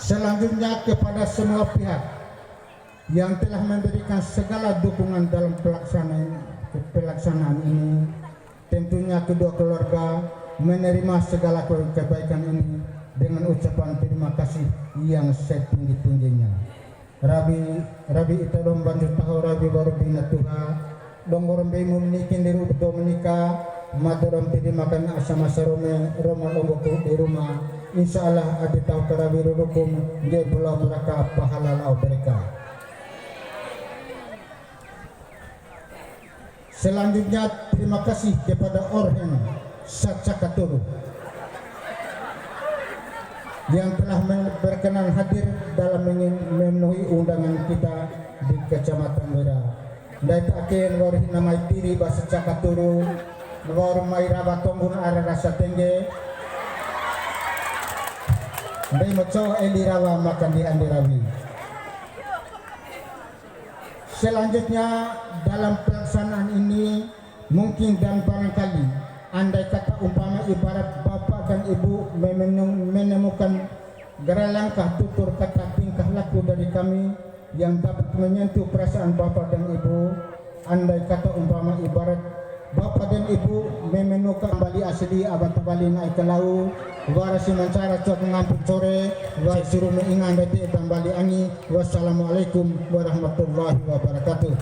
Selanjutnya kepada semua pihak yang telah memberikan segala dukungan dalam pelaksanaan ini, tentunya kedua keluarga menerima segala kebaikan ini dengan ucapan terima kasih yang setinggi-tingginya. Rabi ita dong bantu tahu Rabi baru bina Tuha dong orang bemu menikin di rumah menikah mata dong tidak makan asam sarome Roma dong di rumah. Insya Allah ada tahu kerabi rukum dia pulau mereka pahala lau mereka. Selanjutnya terima kasih kepada Orhen Sacakaturu yang telah berkenan hadir dalam memenuhi undangan kita di Kecamatan Beda. Dari akhir waris nama diri bahasa Cakaturu, war mai raba tombun ara rasa tengge. Dari moco elirawa makan di andirawi. Selanjutnya dalam pelaksanaan ini mungkin dan barangkali andai kata umpama ibarat bapak dan ibu menemukan gerak langkah tutur kata tingkah laku dari kami yang dapat menyentuh perasaan bapak dan ibu, andai kata umpama ibarat bapak dan ibu memenuhkan kembali asli abad kembali naik ke laut warasi mencara cok ngampun sore suruh mengingat dari kembali angi. Wassalamualaikum warahmatullahi wabarakatuh.